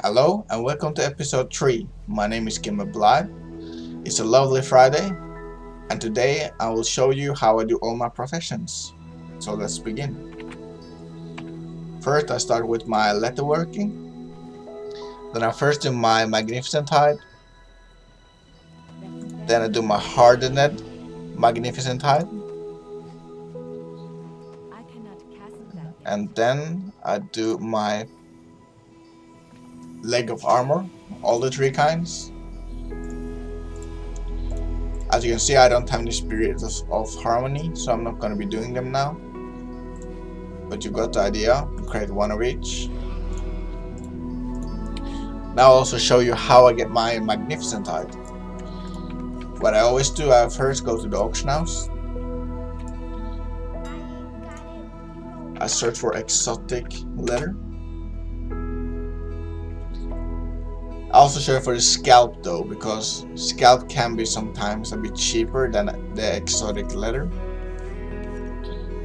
Hello and welcome to episode 3. My name is Kim Blythe. It's a lovely Friday and today I will show you how I do all my professions. So let's begin. First I start with my letterworking. Then I first do my magnificent height. Then I do my hardened magnificent height. And then I do my leg of armor, all the 3 kinds. As you can see, I don't have any spirits of harmony, so I'm not going to be doing them now. But you got the idea, create one of each. Now I'll also show you how I get my magnificent height. What I always do, I first go to the auction house. I search for exotic leather. I also search for the scalp though, because scalp can be sometimes a bit cheaper than the exotic leather.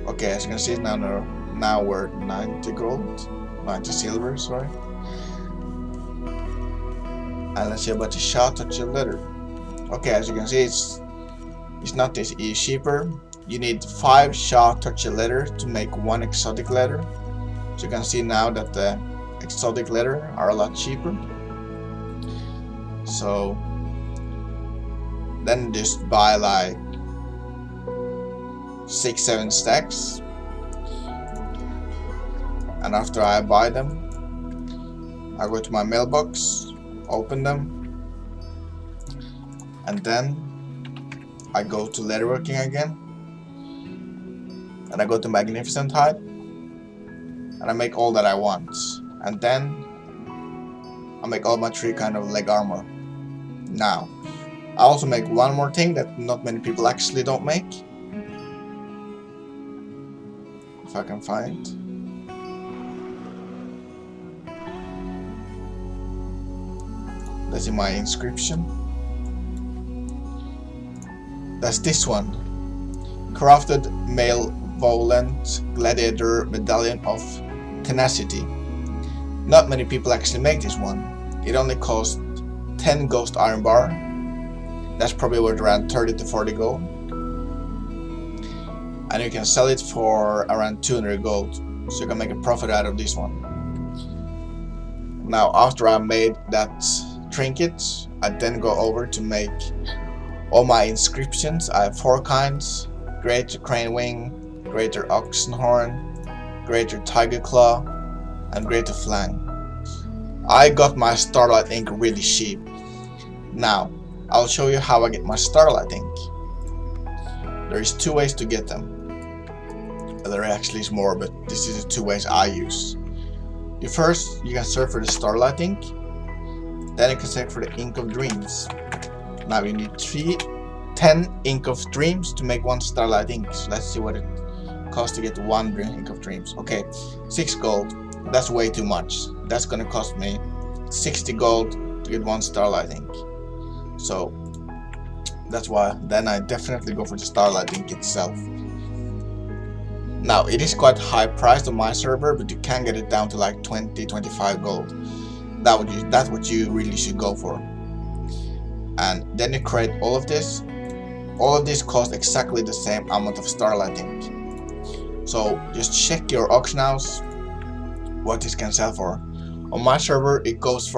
Okay, as you can see now we're 90 gold, 90 silver, sorry. And let's see about the shot touch leather. Okay, as you can see, it's not this cheaper. You need 5 shot touch leather to make 1 exotic leather. So you can see now that the exotic leather are a lot cheaper. So then just buy like 6-7 stacks, and after I buy them I go to my mailbox, open them, and then I go to leatherworking again, and I go to magnificent height, and I make all that I want, and then I make all my 3 kind of leg armor. Now, I also make one more thing that not many people actually don't make. If I can find. That's in my inscription. That's this one. Crafted malevolent gladiator medallion of tenacity. Not many people actually make this one. It only costs 10 ghost iron bar. That's probably worth around 30 to 40 gold. And you can sell it for around 200 gold. So you can make a profit out of this one. Now after I made that trinket, I then go over to make all my inscriptions. I have 4 kinds. Greater crane wing, greater oxen horn, greater tiger claw, and greater flang. I got my starlight ink really cheap. Now I'll show you how I get my starlight ink. There is 2 ways to get them. There actually is more, but this is the 2 ways I use. You can search for the starlight ink. Then you can search for the ink of dreams. Now you need 10 ink of dreams to make 1 starlight ink. So let's see what it costs to get 1 ink of dreams. Okay, 6 gold. That's way too much. That's gonna cost me 60 gold to get 1 starlight ink. So that's why then I definitely go for the starlight ink itself. Now it is quite high priced on my server, but you can get it down to like 20-25 gold. That's what you really should go for. And then you create all of this. All of this costs exactly the same amount of starlight ink. So just check your auction house what this can sell for. On my server it goes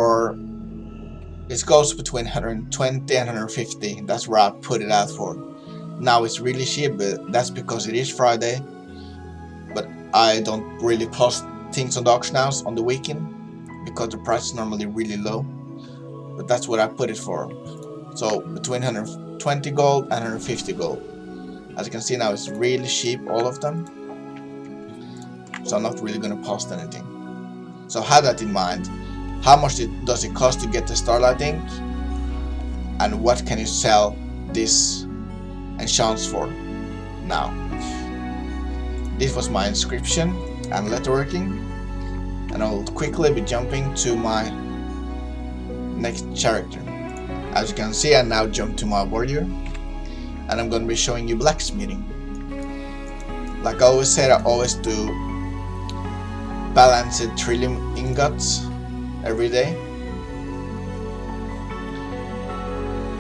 between 120 and 150. That's where I put it out for. Now it's really cheap, but that's because it is Friday. But I don't really post things on the auction house on the weekend because the price is normally really low. But that's what I put it for. So between 120 gold and 150 gold. As you can see now, it's really cheap, all of them. So I'm not really gonna post anything. So have that in mind. How much does it cost to get the starlight ink? And what can you sell this enchants for? Now, this was my inscription and letterworking. And I'll quickly be jumping to my next character. As you can see, I now jump to my warrior. And I'm gonna be showing you blacksmithing. Like I always said, I always do balanced trillium ingots every day.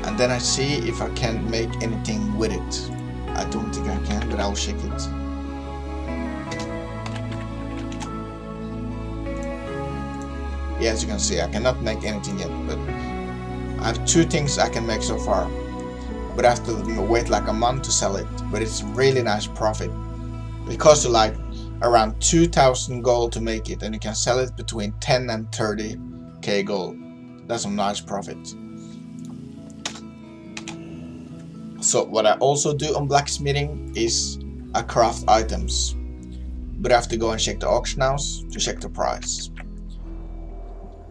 and then I see if I can make anything with it. I don't think I can, but I'll check it. Yeah, as you can see, I cannot make anything yet, but I have 2 things I can make so far. But I have to wait like a month to sell it. But it's really nice profit. It costs you like around 2,000 gold to make it, and you can sell it between 10 and 30k gold. That's some nice profit. So what I also do on blacksmithing is I craft items. But I have to go and check the auction house to check the price.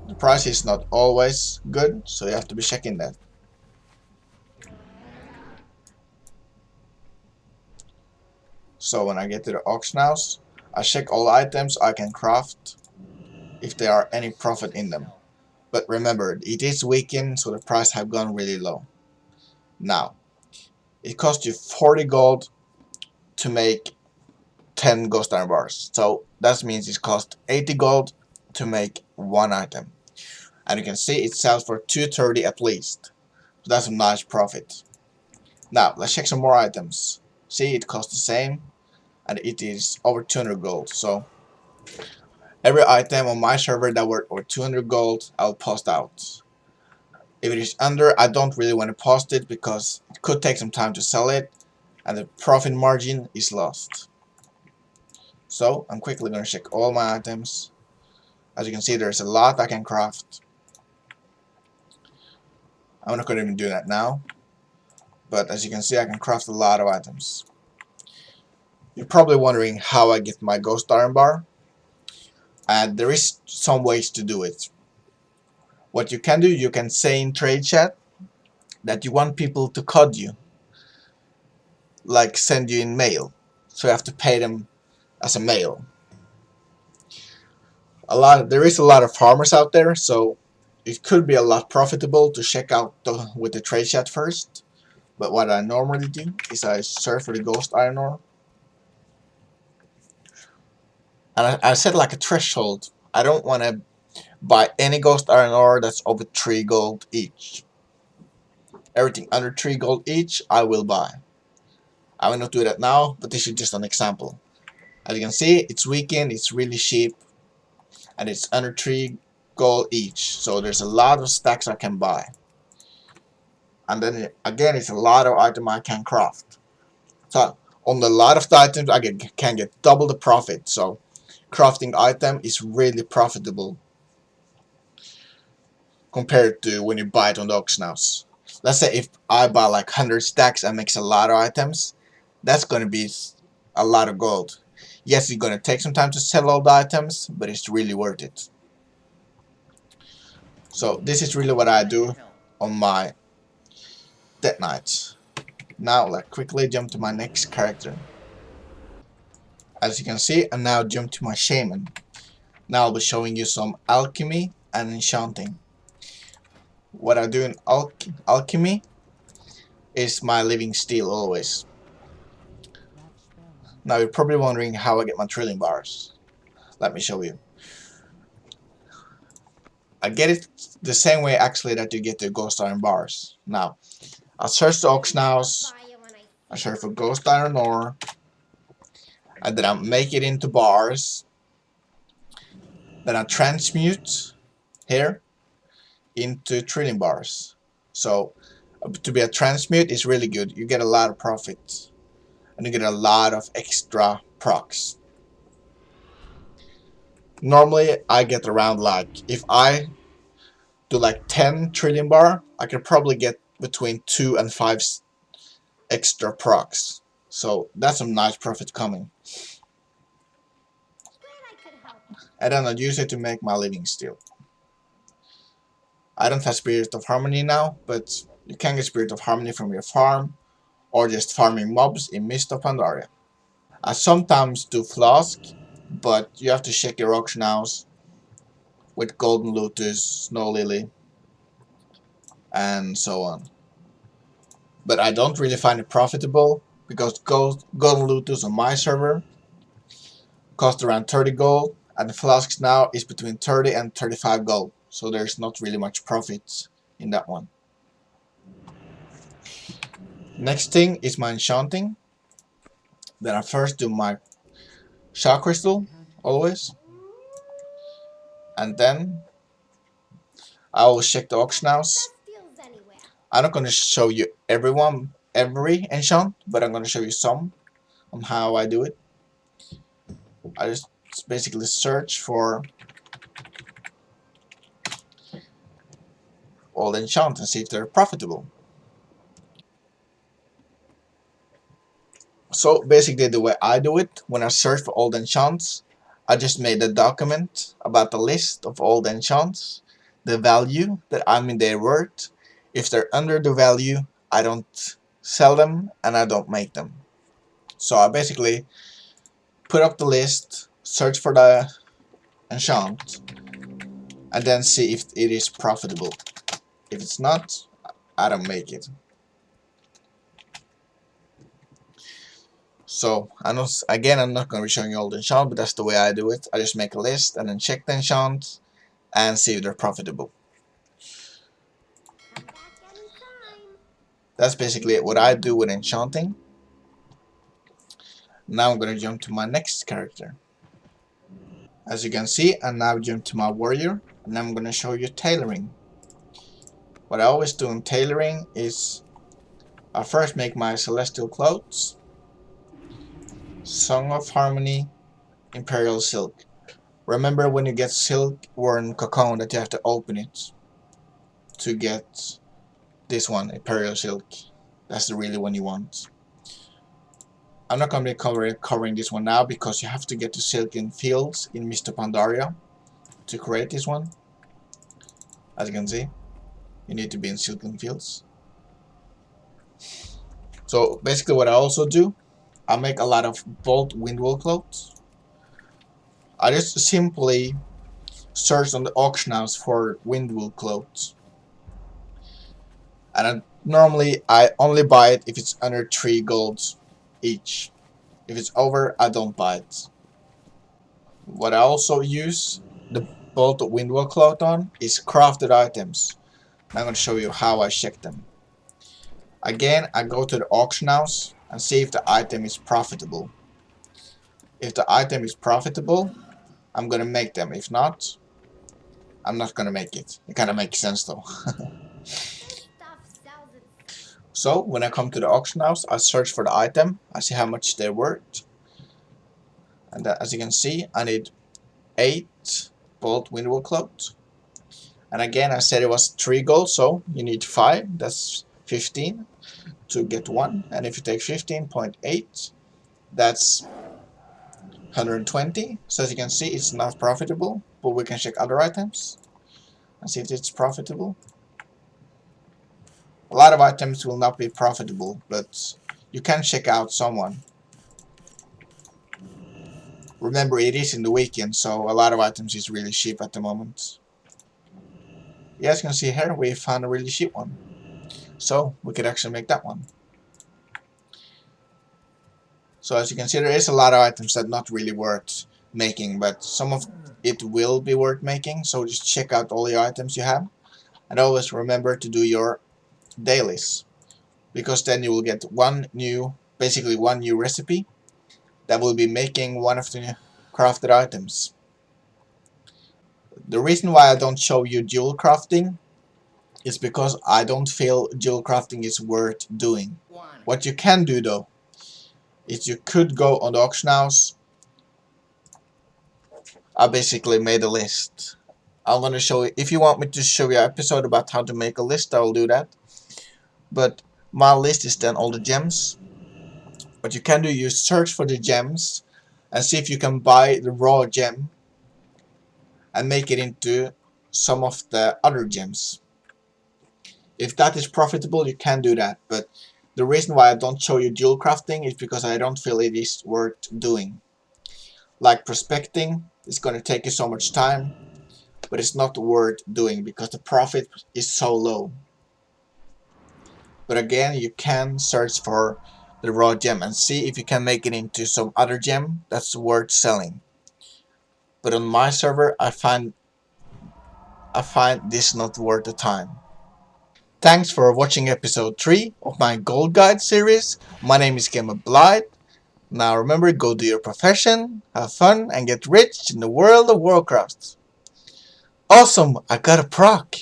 The price is not always good, so you have to be checking that. So when I get to the auction house, I check all items I can craft, if there are any profit in them. But remember, it is weekend, so the price have gone really low. Now, it costs you 40 gold to make 10 ghost iron bars. So that means it costs 80 gold to make 1 item. And you can see it sells for 230 at least. So that's a nice profit. Now, let's check some more items. See, it costs the same, and it is over 200 gold. So every item on my server that worth over 200 gold, I'll post out. If it is under, I don't really want to post it because it could take some time to sell it, and the profit margin is lost. So I'm quickly going to check all my items. As you can see, there's a lot I can craft. I'm not going to even do that now, but as you can see, I can craft a lot of items. You're probably wondering how I get my ghost iron bar, and there is some ways to do it. What you can do, you can say in trade chat that you want people to code you, like send you in mail, so you have to pay them as a mail. There is a lot of farmers out there, so it could be a lot profitable to check out with the trade chat first. But what I normally do is I search for the ghost iron ore, and I set like a threshold. I don't want to buy any ghost iron ore that's over 3 gold each. Everything under 3 gold each I will buy. I will not do that now, but this is just an example. As you can see, it's weekend, it's really cheap, and it's under 3 gold each, so there's a lot of stacks I can buy. And then again, it's a lot of items I can craft. So on a lot of the items I can get double the profit, so crafting item is really profitable compared to when you buy it on the auction house. Let's say if I buy like 100 stacks and makes a lot of items, that's going to be a lot of gold. Yes, it's going to take some time to sell all the items, but it's really worth it. So this is really what I do on my Death Knights. Now let's quickly jump to my next character. As you can see, I now jump to my Shaman. Now I'll be showing you some alchemy and enchanting. What I do in alchemy is my living steel always. Now you're probably wondering how I get my trillion bars. Let me show you. I get it the same way actually that you get the ghost iron bars. Now, I search the auction house, I search for ghost iron ore, and then I make it into bars. Then I transmute here into trillion bars. So to be a transmute is really good. You get a lot of profit, and you get a lot of extra procs. Normally I get around, like, if I do like 10 trillion bar, I could probably get between 2 and 5 extra procs. So that's some nice profit coming. And then I use it to make my living steel. I don't have Spirit of Harmony now, but you can get Spirit of Harmony from your farm, or just farming mobs in Mist of Pandaria. I sometimes do Flask, but you have to check your auction house with Golden Lotus, Snow Lily, and so on. But I don't really find it profitable, because Golden Lotus on my server cost around 30 gold, and the Flasks now is between 30 and 35 gold, so there's not really much profit in that one. Next thing is my enchanting. Then I first do my shark crystal, always. And then I will check the auction house. I'm not going to show you every enchant, but I'm going to show you some on how I do it. I just basically search for all the enchants and see if they're profitable. So basically the way I do it, when I search for all the enchants, I just made a document about the list of all the enchants, the value that they're worth. If they're under the value, I don't sell them and I don't make them. So I basically put up the list, search for the enchant, and then see if it is profitable. If it's not, I don't make it. So I'm not going to be showing you all the enchants, but that's the way I do it. I just make a list and then check the enchants and see if they're profitable. That's basically what I do with enchanting. Now I'm going to jump to my next character. As you can see, I now jump to my warrior, and I'm going to show you tailoring. What I always do in tailoring is I first make my celestial clothes, Song of Harmony, Imperial Silk. Remember when you get silk-worn cocoon that you have to open it to get this one, Imperial Silk. That's the really one you want. I'm not going to be covering this one now because you have to get the Silken Fields in Mr. Pandaria to create this one. As you can see, you need to be in Silken Fields. So basically what I also do, I make a lot of bolt windwall clothes. I just simply search on the auction house for windwall clothes. And normally I only buy it if it's under 3 golds each. If it's over, I don't buy it. What I also use the bolt windwall cloth on is crafted items. I'm going to show you how I check them. Again, I go to the auction house and see if the item is profitable. If the item is profitable, I'm going to make them. If not, I'm not going to make it. It kind of makes sense though. So when I come to the auction house, I search for the item. I see how much they're worth. And as you can see, I need 8 bolt windwall cloth. And again, I said it was 3 gold, so you need 5. That's 15 to get 1. And if you take 15.8, that's 120. So as you can see, it's not profitable, but we can check other items and see if it's profitable. A lot of items will not be profitable, but you can check out someone. Remember, it is in the weekend, so a lot of items is really cheap at the moment. Yeah, as you can see here, we found a really cheap one. So we could actually make that one. So as you can see, there is a lot of items that not really worth making, but some of it will be worth making. So just check out all the items you have, and always remember to do your dailies, because then you will get basically one new recipe that will be making one of the crafted items. The reason why I don't show you jewel crafting is because I don't feel jewel crafting is worth doing. What you can do though is you could go on the auction house. I basically made a list. I'm gonna show you, if you want me to show you an episode about how to make a list, I will do that. But my list is then all the gems. What you can do is search for the gems and see if you can buy the raw gem and make it into some of the other gems. If that is profitable, you can do that, but the reason why I don't show you jewel crafting is because I don't feel it is worth doing. Like prospecting, it's going to take you so much time, but it's not worth doing because the profit is so low. But again, you can search for the raw gem and see if you can make it into some other gem that's worth selling. But on my server, I find this not worth the time. Thanks for watching episode 3 of my Gold Guide series. My name is Gamer Blight. Now remember, go do your profession, have fun, and get rich in the World of Warcraft. Awesome, I got a proc.